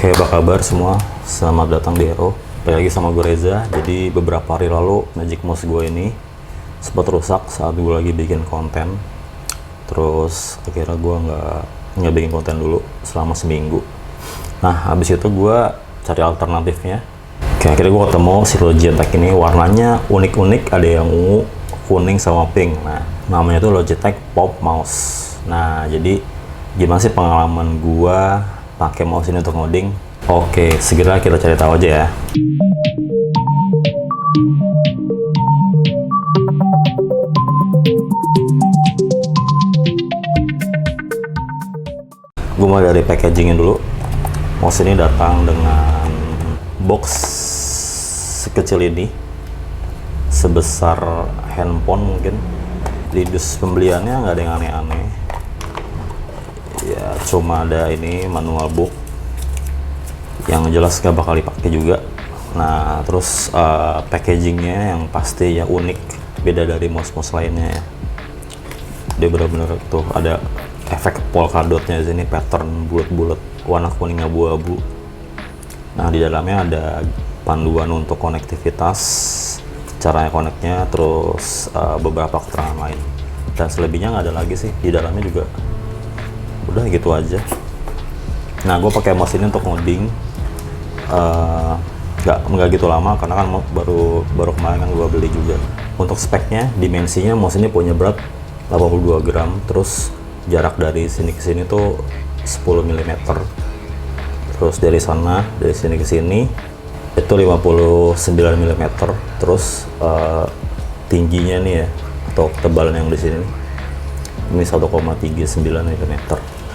Oke, apa kabar semua? Selamat datang di Hero. Balik lagi sama gue Reza. Jadi beberapa hari lalu Magic Mouse gue ini sempat rusak saat gue lagi bikin konten. Terus akhirnya gue nggak bikin konten dulu selama seminggu. Nah, habis itu gue cari alternatifnya. Oke, akhirnya gue ketemu si Logitech ini. Warnanya unik-unik, ada yang ungu, kuning sama pink. Nah, namanya tuh Logitech Pop Mouse. Nah, jadi gimana sih pengalaman gue pakai mouse ini untuk ngoding? Oke, segera kita cari tahu aja ya. Gue mulai dari packagingnya dulu. Mouse ini datang dengan box sekecil ini, sebesar handphone mungkin. Di dus pembeliannya nggak ada yang aneh-aneh. Ya, cuma ada ini manual book yang jelas gak bakal dipakai juga. Nah, terus packagingnya yang pasti ya unik, beda dari mouse-mouse lainnya ya. Dia benar-benar tuh ada efek polka dotnya di sini, pattern bulat-bulat warna kuning abu-abu. Nah, di dalamnya ada panduan untuk konektivitas, caranya koneknya, terus beberapa keterangan lain. Dan selebihnya nggak ada lagi sih. Di dalamnya juga udah gitu aja. Nah, gue pakai mouse ini untuk ngoding nggak gitu lama karena kan baru kemarin kan gue beli juga. Untuk speknya, dimensinya mouse ini punya berat 82 gram, terus jarak dari sini ke sini tuh 10 mm, terus dari sini ke sini itu 59 mm, terus tingginya nih ya, atau ketebalan yang di sini ini 1,39 mm.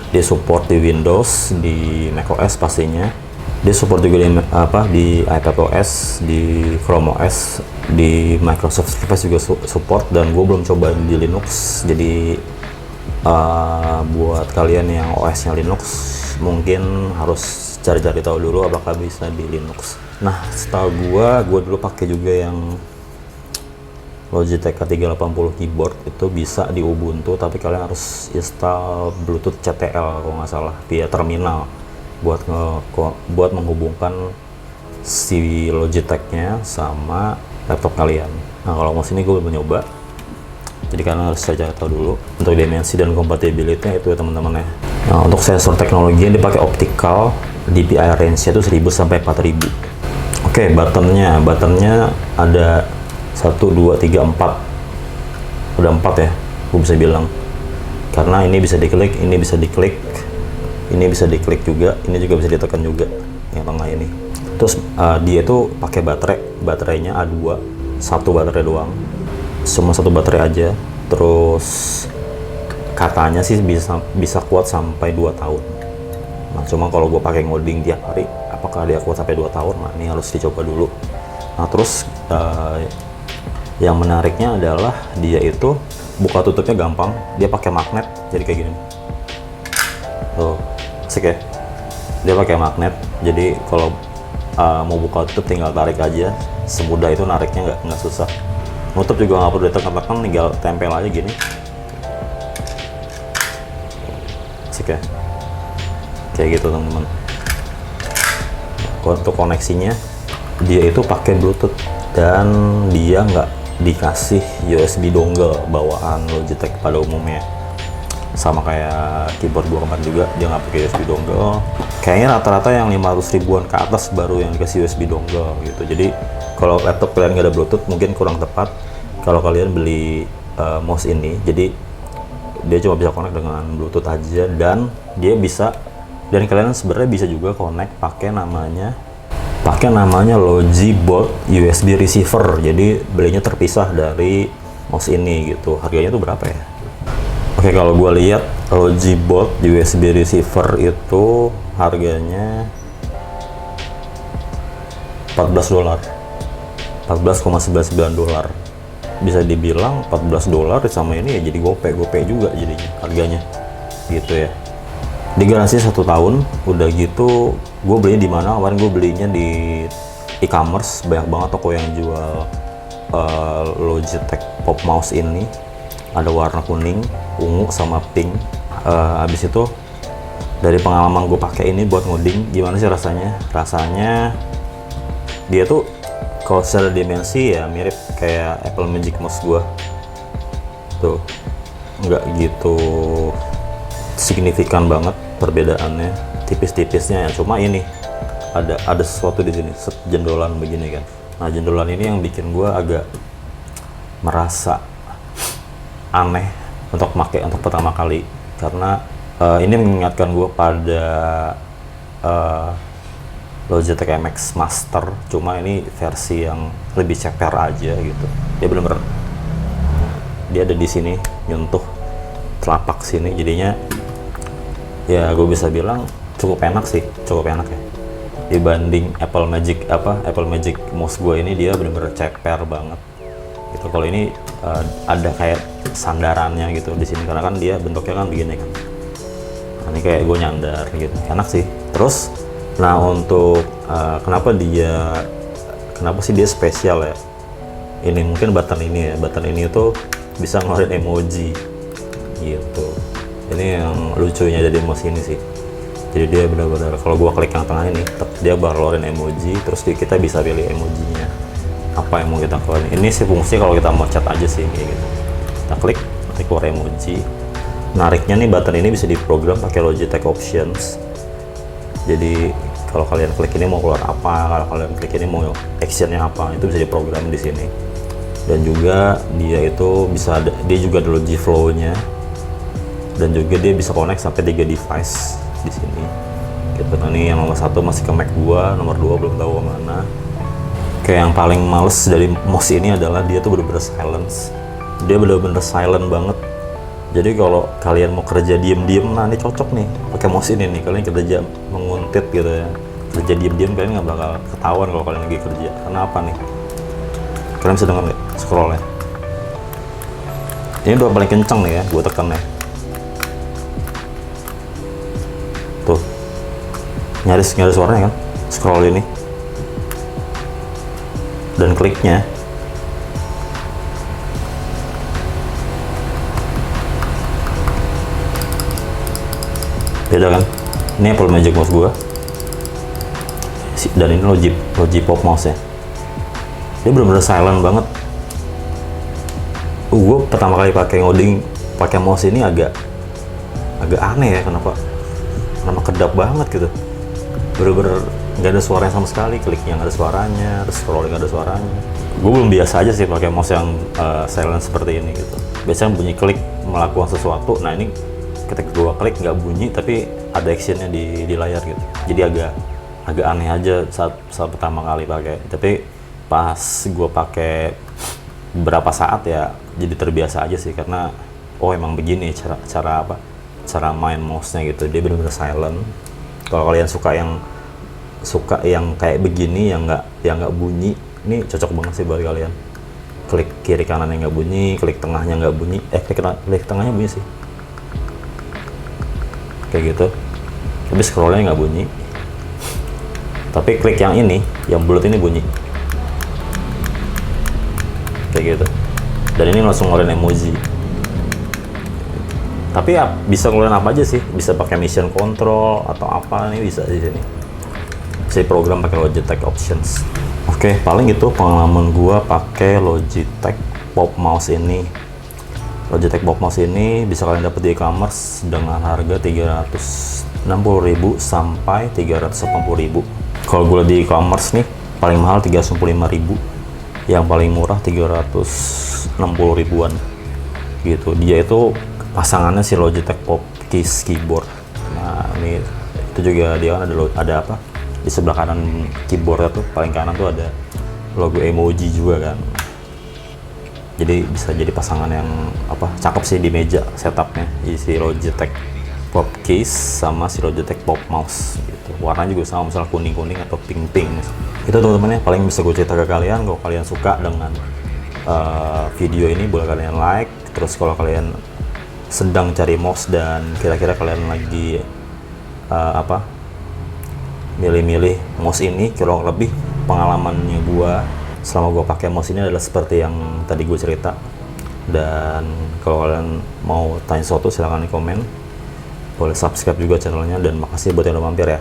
Dia support di Windows, di macOS pastinya. Dia support juga di iPadOS, di Chrome OS, di Microsoft Surface juga support, dan gue belum coba di Linux. Jadi buat kalian yang OS-nya Linux mungkin harus cari-cari tahu dulu apakah bisa di Linux. Nah, setahu gue dulu pakai juga yang Logitech K380 keyboard, itu bisa di Ubuntu, tapi kalian harus install Bluetooth CTL kalau nggak salah via terminal buat menghubungkan si Logitech-nya sama laptop kalian. Nah, kalau mouse ini gue belum nyoba, jadi kalian harus cari tahu dulu untuk dimensi dan compatibility itu ya teman-teman ya. Nah, untuk sensor teknologi yang dipakai optical, DPI range-nya itu 1000 sampai 4000. Oke, buttonnya ada 1, 2, 3, 4. Udah 4 ya, gue bisa bilang. Karena ini bisa diklik, ini bisa diklik, ini bisa diklik juga, ini juga bisa ditekan juga, yang tengah ini. Terus dia tuh pakai baterainya A2, satu baterai doang, cuma satu baterai aja. Terus katanya sih bisa kuat sampai 2 tahun. Nah, cuma kalau gue pakai ngoding tiap hari, apakah dia kuat sampai 2 tahun? Nah, ini harus dicoba dulu. Nah, terus yang menariknya adalah dia itu buka tutupnya gampang. Dia pakai magnet, jadi kayak gini. Tuh, asik ya. Dia pakai magnet, jadi kalau mau buka tutup tinggal tarik aja. Semudah itu nariknya, nggak susah. Nutup juga nggak perlu ditekan-tekan, tinggal tempel aja gini. Asik ya. Kayak gitu teman-teman. Untuk koneksinya, dia itu pakai Bluetooth dan dia nggak dikasih USB dongle bawaan Logitech pada umumnya. Sama kayak keyboard gua kemarin juga, dia nggak pakai USB dongle. Kayaknya rata-rata yang 500 ribuan ke atas baru yang dikasih USB dongle gitu. Jadi kalau laptop kalian nggak ada Bluetooth mungkin kurang tepat kalau kalian beli mouse ini. Jadi dia cuma bisa connect dengan Bluetooth aja, dan dia bisa, dan kalian sebenarnya bisa juga connect pakai namanya Logibot USB receiver. Jadi belinya terpisah dari mouse ini gitu. Harganya tuh berapa ya? Oke, kalau gue lihat Logibot USB receiver itu harganya $14, $14,99. Bisa dibilang $14 sama ini ya jadi gope juga jadinya harganya gitu ya. Digaransi 1 tahun. Udah gitu gue belinya di mana? Kemarin gue belinya di e-commerce. Banyak banget toko yang jual Logitech Pop Mouse ini. Ada warna kuning, ungu, sama pink. Habis itu dari pengalaman gue pakai ini buat ngoding, gimana sih rasanya? Rasanya dia tuh kalau secara dimensi ya mirip kayak Apple Magic Mouse gue tuh, nggak gitu signifikan banget perbedaannya, tipis-tipisnya ya. Cuma ini ada sesuatu di sini, jendolan begini kan. Nah, jendolan ini yang bikin gue agak merasa aneh untuk pakai untuk pertama kali, karena ini mengingatkan gue pada Logitech MX Master, cuma ini versi yang lebih ceper aja gitu. Dia bener-bener dia ada di sini nyentuh telapak sini, jadinya ya gue bisa bilang cukup enak sih, cukup enak ya. Dibanding Apple Magic Mouse gue ini, dia bener-bener ceper banget gitu. Kalau ini ada kayak sandarannya gitu di sini, karena kan dia bentuknya kan begini kan. Nah, ini kayak gue nyandar gitu, enak sih. Terus nah, untuk kenapa sih dia spesial ya? Ini mungkin button ini itu bisa ngeluarin emoji gitu. Ini yang lucunya dari mouse ini sih. Jadi dia benar-benar kalau gua klik yang tengah ini, dia bakal ngeluarin emoji, terus kita bisa pilih emojinya apa yang mau kita keluarin. Ini sih fungsi kalau kita mau chat aja sih kayak gitu. Kita klik, nanti keluar emoji. Menariknya nih, button ini bisa diprogram pakai Logitech Options. Jadi kalau kalian klik ini mau keluar apa, kalau kalian klik ini mau actionnya apa, itu bisa diprogram di sini. Dan juga dia itu bisa dia juga ada Logi Flow-nya, dan juga dia bisa connect sampai 3 device di sini. Gitu. Nah, ini yang nomor 1 masih ke Mac gua, nomor 2 belum tahu kemana. Kayak yang paling males dari mouse ini adalah dia tuh bener-bener silence. Dia bener-bener silent banget. Jadi kalau kalian mau kerja diem-diem, nah ini cocok nih pakai mouse ini nih. Kalian kerja menguntit gitu ya, kerja diem-diem kalian nggak bakal ketahuan kalau kalian lagi kerja. Karena apa nih? Kalian bisa dengar nggak scroll ya? Ini udah paling kenceng nih ya, gue tekan ya. Tuh, nyaris suaranya kan? Scroll ini dan kliknya. Beda kan? Ini Apple Magic Mouse gua, dan ini Logi Pop Mouse ya. Dia benar-benar silent banget. Gue pertama kali pakai ngoding pakai mouse ini agak aneh ya, kenapa kedap banget gitu. Bener-bener nggak ada suaranya sama sekali, kliknya nggak ada suaranya, terus scrolling nggak ada suaranya. Gue belum biasa aja sih pakai mouse yang silent seperti ini gitu. Biasanya bunyi klik melakukan sesuatu. Nah, ini ketika gue klik nggak bunyi tapi ada actionnya di layar gitu. Jadi agak aneh aja saat pertama kali pakai. Tapi pas gue pakai beberapa saat ya jadi terbiasa aja sih, karena oh emang begini cara main mouse-nya gitu. Dia benar-benar silent. Kalau kalian suka yang kayak begini, yang nggak bunyi, ini cocok banget sih buat kalian. Klik kiri kanan yang nggak bunyi, klik tengahnya nggak bunyi, klik tengahnya bunyi sih kayak gitu, tapi scrollnya nggak bunyi. Tapi klik yang ini, yang bulat ini bunyi kayak gitu, dan ini langsung ngeluarin emoji. Tapi ya bisa ngeluarin apa aja sih, bisa pakai mission control atau apa, nih bisa di sini, bisa program pakai Logitech Options. Oke, paling itu pengalaman gua pakai Logitech Pop Mouse ini. Logitech Pop Mouse ini bisa kalian dapat di e-commerce dengan harga 360.000 sampai 380.000. Kalau gue di e-commerce nih, paling mahal 365.000, yang paling murah 360.000-an gitu. Dia itu pasangannya si Logitech Pop Keys Keyboard. Nah, ini itu juga dia kan ada apa? Di sebelah kanan keyboardnya tuh, paling kanan tuh ada logo emoji juga kan. Jadi bisa jadi pasangan yang cakep sih di meja setupnya, si Logitech Pop Case sama si Logitech Pop Mouse gitu. Warnanya juga sama, misalnya kuning-kuning atau pink-pink. Itu teman-teman ya, paling bisa gue cerita ke kalian. Kalau kalian suka dengan video ini, boleh kalian like. Terus kalau kalian sedang cari mouse dan kira-kira kalian lagi milih-milih mouse ini, kurang lebih pengalamannya gue selama gue pakai mouse ini adalah seperti yang tadi gue cerita. Dan kalau kalian mau tanya sesuatu, silahkan di komen. boleh subscribe juga channelnya, dan makasih buat yang udah mampir ya.